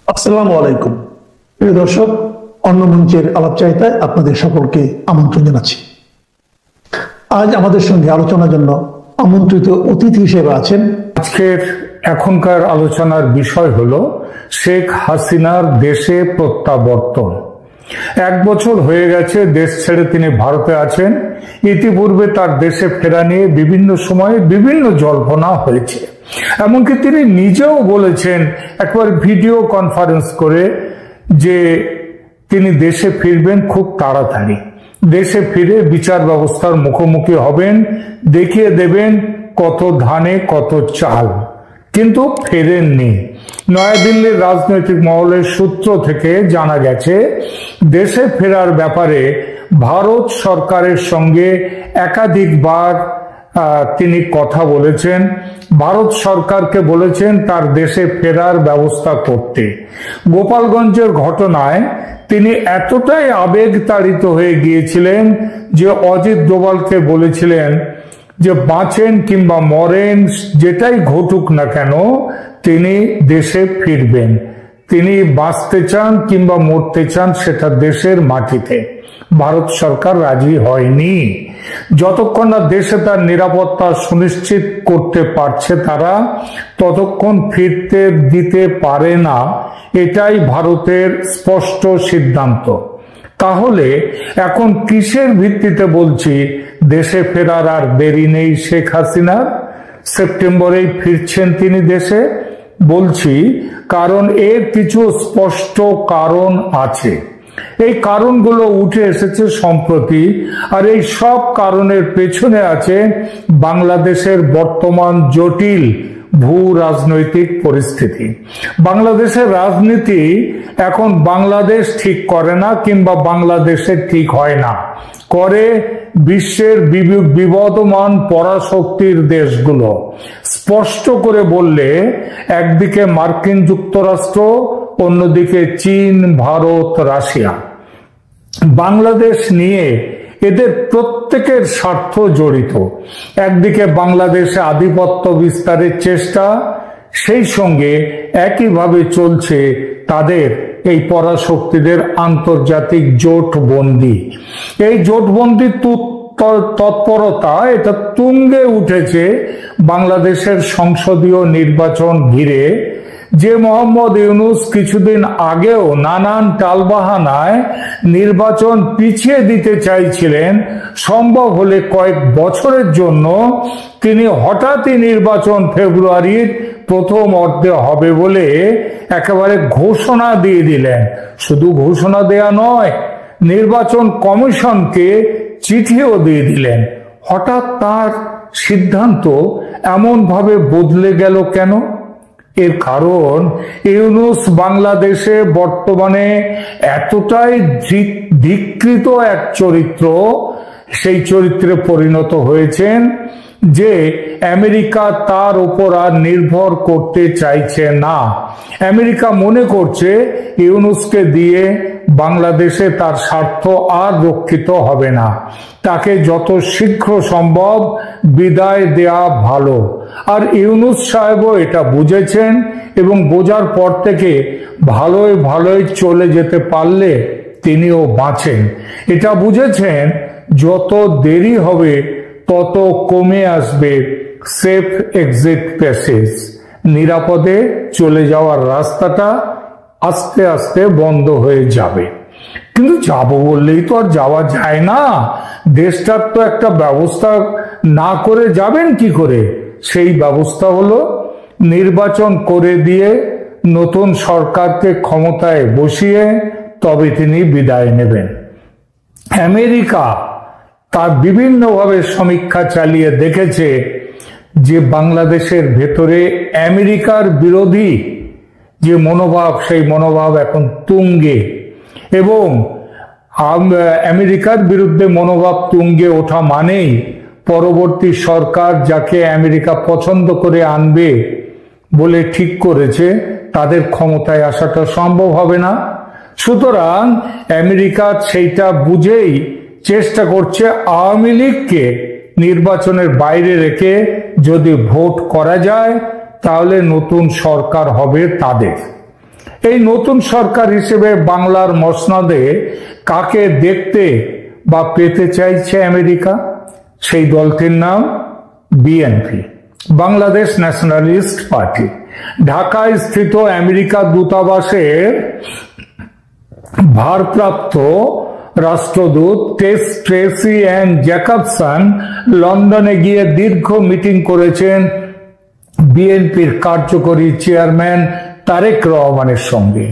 আসসালামু আলাইকুম প্রিয় দর্শক, অন্য মঞ্চের আলাপচারিতায় আপনাদের সকলকে আমন্ত্রণ জানাচ্ছি। আজ আমাদের সঙ্গে আলোচনার জন্য আমন্ত্রিত অতিথি হিসেবে আছেন। আজকের এখনকার আলোচনার বিষয় হলো শেখ হাসিনার দেশে প্রত্যাবর্তন। 1 বছর হয়ে গেছে দেশ ছেড়ে তিনি ভারতে আছেন। ইতিপূর্বে তার দেশে ফেরা নিয়ে বিভিন্ন সময়ে বিভিন্ন জল্পনা হয়েছে। এমনকি তিনি নিজেও বলেছেন একবার ভিডিও কনফারেন্স করে যে তিনি দেশে ফিরবেন খুব তাড়াতাড়ি। দেশে ফিরে বিচার ব্যবস্থার মুখোমুখি হবেন, দেখিয়ে দেবেন কত ধানে কত চাল, কিন্তু ফেরেননি। নয়াদিল্লির রাজনৈতিক মহলের সূত্র থেকে জানা গেছে দেশে ফেরার ব্যাপারে ভারত সরকারের সঙ্গে একাধিকবার তিনি কথা বলেছেন। ভারত সরকারকে বলেছেন তার দেশে ফেরার ব্যবস্থা করতে। গোপালগঞ্জের ঘটনায় তিনি এতটাই আবেগতাড়িত হয়ে গিয়েছিলেন যে অজিত ডোভালকে বলেছিলেন যে বাঁচেন কিংবা মরেন, যেটাই ঘটুক না কেন তিনি দেশে ফিরবেন। তিনি বাঁচতে চান কিংবা মরতে চান সেটা দেশের মাটিতে। ভারত সরকার রাজি হয়নি। যতক্ষণ না দেশে তার নিরাপত্তা সুনিশ্চিত করতে পারছে তারা, ততক্ষণ ফিরতে দিতে পারে না, এটাই ভারতের স্পষ্ট সিদ্ধান্ত। তাহলে এখন কিসের ভিত্তিতে বলছি দেশে ফেরার আর দেরি নেই শেখ হাসিনার? সেপ্টেম্বরেই ফিরছেন তিনি দেশে। বলছি কারণ এর কিছু স্পষ্ট কারণ আছে। এই কারণগুলো উঠে এসেছে সম্প্রতি, আর এই সব কারণের পেছনে আছে বাংলাদেশের বর্তমান জটিল ভূ রাজনৈতিক পরিস্থিতি। বাংলাদেশের রাজনীতি এখন বাংলাদেশ ঠিক করে না কিংবা বাংলাদেশের ঠিক হয় না, করে বিশ্বের বিবদমান পরাশক্তির দেশগুলো। স্পষ্ট করে বললে একদিকে মার্কিন যুক্তরাষ্ট্র, অন্যদিকে চীন, ভারত, রাশিয়া। বাংলাদেশ নিয়ে এদের প্রত্যেকের স্বার্থ জড়িত। একদিকে বাংলাদেশে আধিপত্য বিস্তারের চেষ্টা, সেই সঙ্গে একইভাবে চলছে তাদের এই পরাশক্তিদের আন্তর্জাতিক জোটবন্দি। এই জোটবন্দির তৎপরতা এটা তুঙ্গে উঠেছে বাংলাদেশের সংসদীয় নির্বাচন ঘিরে। যে মোহাম্মদ ইউনূস কিছুদিন আগেও নানান টালবাহানায় নির্বাচন পিছিয়ে দিতে চাইছিলেন, সম্ভব হলে কয়েক বছরের জন্য, তিনি হঠাৎই নির্বাচন ফেব্রুয়ারির প্রথম অর্ধে হবে বলে একেবারে ঘোষণা দিয়ে দিলেন। শুধু ঘোষণা দেয়া নয়, নির্বাচন কমিশনকে চিঠিও দিয়ে দিলেন। হঠাৎ তার সিদ্ধান্ত এমন ভাবে বদলে গেল কেন? এর কারণ ইউনূস বাংলাদেশে বর্তমানে এতটাই ধিকৃত এক চরিত্র, সেই চরিত্রে পরিণত হয়েছেন যে আমেরিকা তার উপর আর নির্ভর করতে চাইছে না। আমেরিকা মনে করছে ইউনূসকে দিয়ে বাংলাদেশে তার স্বার্থ আর রক্ষিত হবে না, তাকে যত শীঘ্র সম্ভব বিদায় দেয়া ভালো। আর ইউনূস সাহেবও এটা বুঝেছেন এবং বোঝার পর থেকে ভালোই ভালোই চলে যেতে পারলে তিনিও বাঁচেন। এটা বুঝেছেন যত দেরি হবে তত কমে আসবে সেফ এক্সিট প্যাসেজ, নিরাপদে চলে যাওয়ার রাস্তাটা আস্তে আস্তে বন্ধ হয়ে যাবে। কিন্তু যাব বললেই তো আর যাওয়া যায় না, দেশটার তো একটা ব্যবস্থা না করে যাবেন কি করে? সেই ব্যবস্থা হলো নির্বাচন করে দিয়ে নতুন সরকারকে ক্ষমতায় বসিয়ে তবে তিনি বিদায় নেবেন। আমেরিকা তার বিভিন্নভাবে সমীক্ষা চালিয়ে দেখেছে যে বাংলাদেশের ভেতরে আমেরিকার বিরোধী যে মনোভাব, সেই মনোভাব এখন তুঙ্গে, এবং আমেরিকার বিরুদ্ধে মনোভাব তুঙ্গে ওঠা মানেই পরবর্তী সরকার যাকে আমেরিকা পছন্দ করে আনবে বলে ঠিক করেছে তাদের ক্ষমতায় আসাটা সম্ভব হবে না। সুতরাং আমেরিকা সেইটা বুঝেই চেষ্টা করছে আওয়ামী লীগকে নির্বাচনের বাইরে রেখে যদি ভোট করা যায় তাহলে নতুন সরকার হবে তাদের। এই নতুন সরকার হিসেবে বাংলার মসনদে কাকে দেখতে বা পেতে চাইছে আমেরিকা? সেই দলটির নাম বিএনপি, বাংলাদেশ ন্যাশনালিস্ট পার্টি। ঢাকায় স্থিত আমেরিকা দূতাবাসের ভারপ্রাপ্ত রাষ্ট্রদূত টেস ট্রেসি অ্যান্ড জ্যাকবসন লন্ডনে গিয়ে দীর্ঘ মিটিং করেছেন বিএনপির কার্যকরী চেয়ারম্যান তারেক রহমানের সঙ্গে।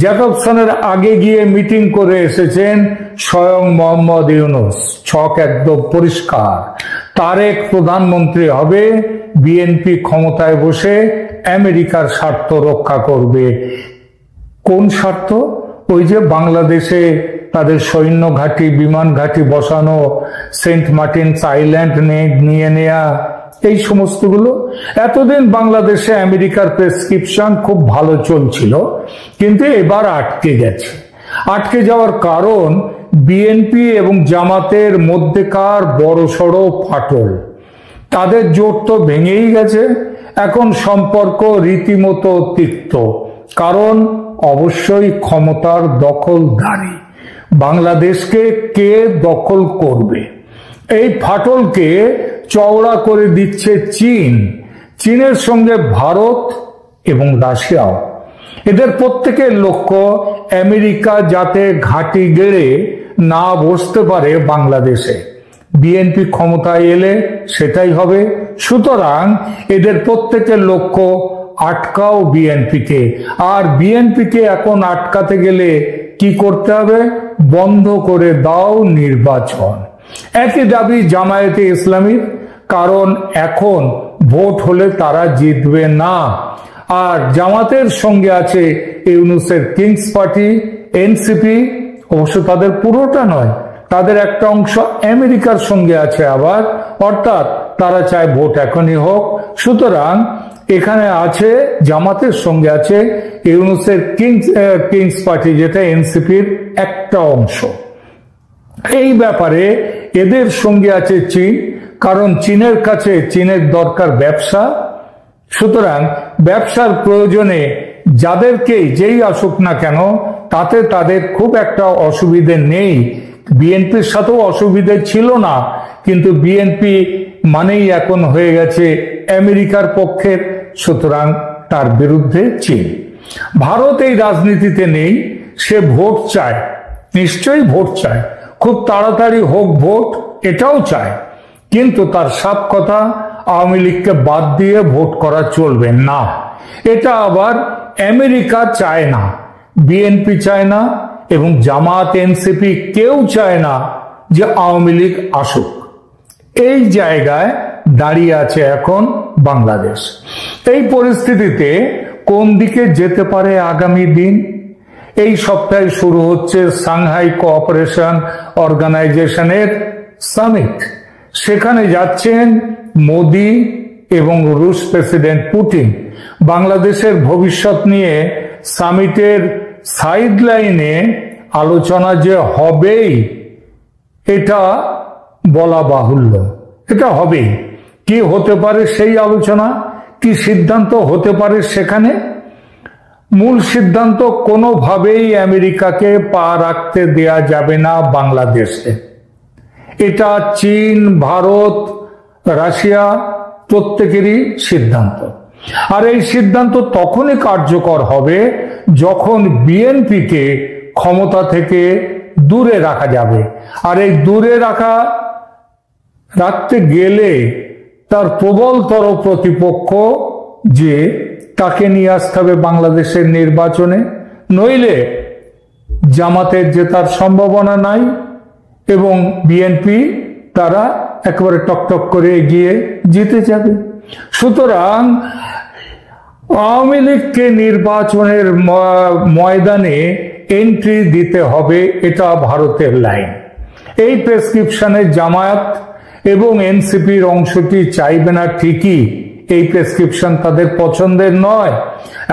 জ্যাকবসনের আগে গিয়ে মিটিং করে এসেছেন স্বয়ং মোহাম্মদ ইউনূস। ছক একদম পরিষ্কার, তারেক প্রধানমন্ত্রী হবে, বিএনপি ক্ষমতায় বসে আমেরিকার স্বার্থ রক্ষা করবে। কোন স্বার্থ? ওই যে বাংলাদেশে তাদের সৈন্য ঘাঁটি, বিমান ঘাঁটি বসানো, সেন্ট মার্টিনস আইল্যান্ড নিয়ে নেয়া, এই সমস্তগুলো। এতদিন বাংলাদেশে আমেরিকার প্রেসক্রিপশন খুব ভালো চলছিল, কিন্তু এবার আটকে গেছে। আটকে যাওয়ার কারণ বিএনপি এবং জামাতের মধ্যেকার বড়সড় ফাটল। তাদের জোট তো ভেঙেই গেছে, এখন সম্পর্ক রীতিমতো তিক্ত। কারণ অবশ্যই ক্ষমতার দখলদারি। বাংলাদেশকে কে দখল করবে? এই ফাটলকে চওড়া করে দিচ্ছে চীন। চীনের সঙ্গে ভারত এবং রাশিয়াও। এদের প্রত্যেকের লক্ষ্য আমেরিকা যাতে ঘাঁটি গেড়ে না বসতে পারে বাংলাদেশে। বিএনপি ক্ষমতায় এলে সেটাই হবে। সুতরাং এদের প্রত্যেকের লক্ষ্য আটকাও বিএনপিকে। আর বিএনপিকে এখন আটকাতে গেলে কি করতে হবে? বন্ধ করে দাও নির্বাচন। একই দাবি জামায়াতে ইসলামীর, কারণ এখন ভোট হলে তারা জিতবে না। আর জামাতের সঙ্গে আছে ইউনূসের কিংস পার্টি, এনসিপি। অবশ্য তাদের পুরোটা নয়, তাদের একটা অংশ আমেরিকার সঙ্গে আছে আবার, অর্থাৎ তারা চায় ভোট এখনই হোক। সুতরাং এখানে আছে জামাতের সঙ্গে আছে ইউনূসের কিংস পার্টি, যেটা এনসিপির একটা অংশ। এই ব্যাপারে এদের সঙ্গে আছে চীন, কারণ চীনের কাছে চীনের দরকার ব্যবসা। সুতরাং ব্যবসার প্রয়োজনে যাদেরকেই যেই আসুক না কেন তাতে তাদের খুব একটা অসুবিধে নেই। বিএনপির সাথেও অসুবিধে ছিল না, কিন্তু বিএনপি মানেই এখন হয়ে গেছে আমেরিকার পক্ষের। সুতরাং তার বিরুদ্ধে চীন। ভারত এই রাজনীতিতে নেই, সে ভোট চায়, নিশ্চয়ই ভোট চায়, খুব তাড়াতাড়ি হোক ভোট, এটাও চায়। কিন্তু তার সাফ কথা, আওয়ামী লীগকে বাদ দিয়ে ভোট করা চলবে না। এটা আবার আমেরিকা চায় না, বিএনপি চায় না, এবং জামাত এনসিপি কেউ চায় না যে আওয়ামী লীগ আসুক। এই জায়গায় দাঁড়িয়ে আছে এখন বাংলাদেশ। এই পরিস্থিতিতে কোন দিকে যেতে পারে আগামী দিন? এই সপ্তাহে শুরু হচ্ছে সাংহাই কোঅপারেশন অর্গানাইজেশনের সামিট। সেখানে যাচ্ছেন মোদি এবং রুশ প্রেসিডেন্ট পুতিন। বাংলাদেশের ভবিষ্যৎ নিয়ে সামিটের সাইডলাইনে আলোচনা যে হবেই এটা বলা বাহুল্য। এটা হবেই। কি হতে পারে সেই আলোচনা, কি সিদ্ধান্ত হতে পারে সেখানে? মূল সিদ্ধান্ত, কোনোভাবেই আমেরিকাকে পা রাখতে দেয়া যাবে না বাংলাদেশে। এটা চীন, ভারত, রাশিয়া প্রত্যেকেরই সিদ্ধান্ত। আর এই সিদ্ধান্ত তখনই কার্যকর হবে যখন বিএনপিকে ক্ষমতা থেকে দূরে রাখা যাবে। আর এই দূরে রাখতে গেলে তার প্রবলতর প্রতিপক্ষ যে তাকে নিয়ে আসতে হবে বাংলাদেশের নির্বাচনে, নইলে জামাতের জেতার সম্ভাবনা নাই এবং বিএনপি তারা একেবারে টকটক করে এগিয়ে জিতে যাবে। সুতরাং আওয়ামী লীগকে নির্বাচনের ময়দানে এন্ট্রি দিতে হবে, এটা ভারতের লাইন। এই প্রেসক্রিপশনে জামায়াত এবং এনসিপির অংশটি চাইবে না ঠিকই, এই প্রেসক্রিপশন তাদের পছন্দের নয়।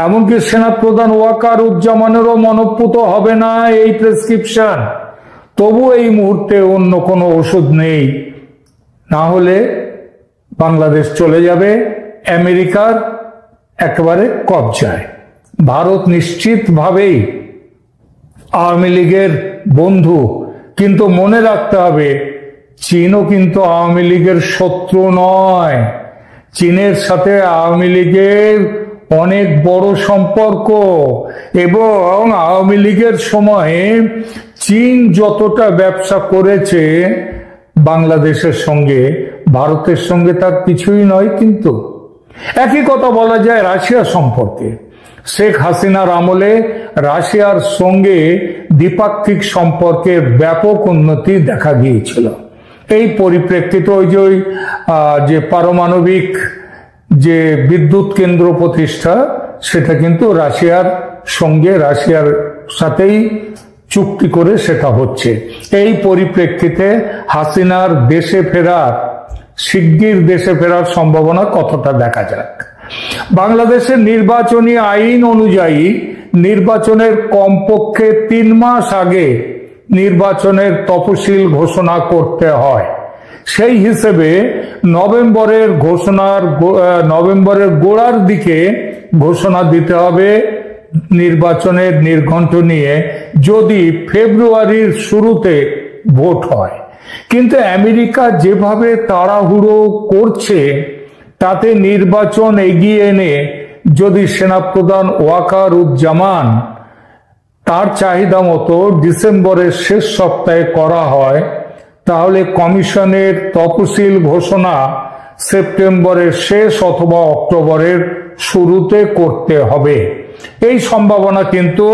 এমনকি সেনাপ্রধান ওয়াকার উজ্জামানেরও মনঃপুত হবে না এই প্রেসক্রিপশন। তবু এই মুহূর্তে অন্য কোনো ওষুধ নেই, না হলে বাংলাদেশ চলে যাবে আমেরিকার একেবারে কবজায়। ভারত নিশ্চিতভাবেই আওয়ামী লীগের বন্ধু, কিন্তু মনে রাখতে হবে চীনও কিন্তু আওয়ামী লীগের শত্রু নয়। চীনের সাথে আওয়ামী লীগের অনেক বড় সম্পর্ক, এবং আওয়ামী লীগের সময়ে চীন যতটা ব্যবসা করেছে বাংলাদেশের সঙ্গে, ভারতের সঙ্গে তার কিছুই নয়। কিন্তু একই কথা বলা যায় রাশিয়া সম্পর্কে। শেখ হাসিনার আমলে রাশিয়ার সঙ্গে দ্বিপাক্ষিক সম্পর্কের ব্যাপক উন্নতি দেখা গিয়েছিল। এই পরিপ্রেক্ষিতে ওই যে পারমাণবিক যে বিদ্যুৎ কেন্দ্র প্রতিষ্ঠা, সেটা কিন্তু রাশিয়ার সাথেই চুক্তি করে সেটা হচ্ছে। এই পরিপ্রেক্ষিতে হাসিনার শিগগির দেশে ফেরার সম্ভাবনা কতটা দেখা যাক। বাংলাদেশের নির্বাচনী আইন অনুযায়ী নির্বাচনের কমপক্ষে 3 মাস আগে নির্বাচনের তফসিল ঘোষণা করতে হয়। সেই হিসেবে নভেম্বরের গোড়ার দিকে ঘোষণা দিতে হবে নির্বাচনের নির্ঘণ্ট নিয়ে, যদি ফেব্রুয়ারির শুরুতে ভোট হয়। কিন্তু আমেরিকা যেভাবে তাড়াহুড়ো করছে, তাতে নির্বাচন এগিয়ে এনে যদি সেনাপ্রধান ওয়াকারুজ্জামান তার চাহিদা মতো ডিসেম্বরের শেষ সপ্তাহে করা হয়, তাহলে কমিশনের তফসিল ঘোষণা সেপ্টেম্বরের শেষ অথবা অক্টোবরের শুরুতে করতে হবে। এই সম্ভাবনা কিন্তু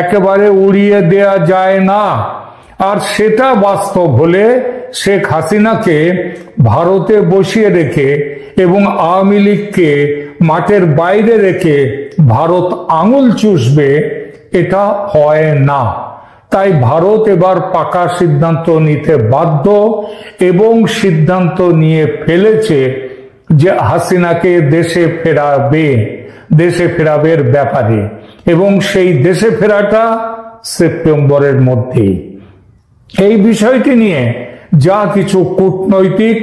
একেবারে উড়িয়ে দেয়া যায় না। আর সেটা বাস্তব হলে শেখ হাসিনাকে ভারতে বসিয়ে রেখে এবং আওয়ামী লীগকে মাঠের বাইরে রেখে ভারত আঙুল চুষবে, এটা হয় না। তাই ভারত এবার পাকা সিদ্ধান্ত নিতে বাধ্য, এবং সিদ্ধান্ত নিয়ে ফেলেছে যে হাসিনাকে দেশে ফেরাবে ব্যাপারে, এবং সেই দেশে ফেরাটা সেপ্টেম্বরের মধ্যেই। এই বিষয়টি নিয়ে যা কিছু কূটনৈতিক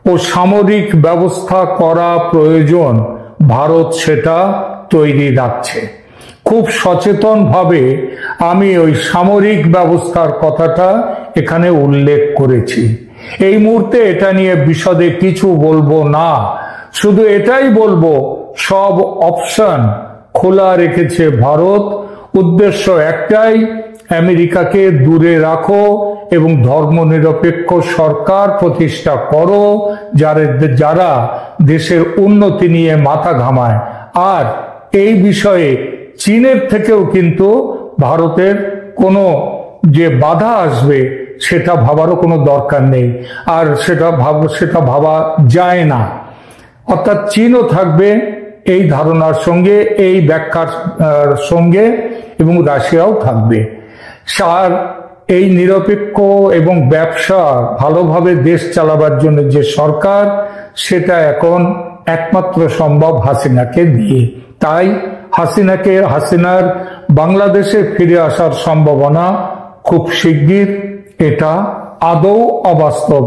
ও সামরিক ব্যবস্থা করা প্রয়োজন, ভারত সেটা তৈরি রাখছে। খুব সচেতনভাবে আমি ওই সামরিক ব্যবস্থার কথাটা এখানে উল্লেখ করেছি। এই মুহূর্তে এটা নিয়ে বিশদে কিছু বলবো না, শুধু এটাই বলবো সব অপশন খোলা রেখেছে ভারত। উদ্দেশ্য একটাই, আমেরিকাকে দূরে রাখো এবং ধর্মনিরপেক্ষ সরকার প্রতিষ্ঠা করো যারা দেশের উন্নতি নিয়ে মাথা ঘামায়। আর এই বিষয়ে চীনের থেকেও কিন্তু ভারতের কোনো যে বাধা আসবে সেটা ভাবারও কোনো দরকার নেই, আর সেটা ভাবা যায় না। অর্থাৎ চীনও থাকবে এই ধারণার সঙ্গে, এই ব্যাখ্যার সঙ্গে, এবং রাশিয়াও থাকবে। আর এই নিরপেক্ষ এবং ব্যবসা ভালোভাবে দেশ চালাবার জন্য যে সরকার, সেটা এখন একমাত্র সম্ভব হাসিনাকে দিয়ে। তাই হাসিনার বাংলাদেশে ফিরে আসার সম্ভাবনা খুব শিগগির, এটা আদৌ অবাস্তব।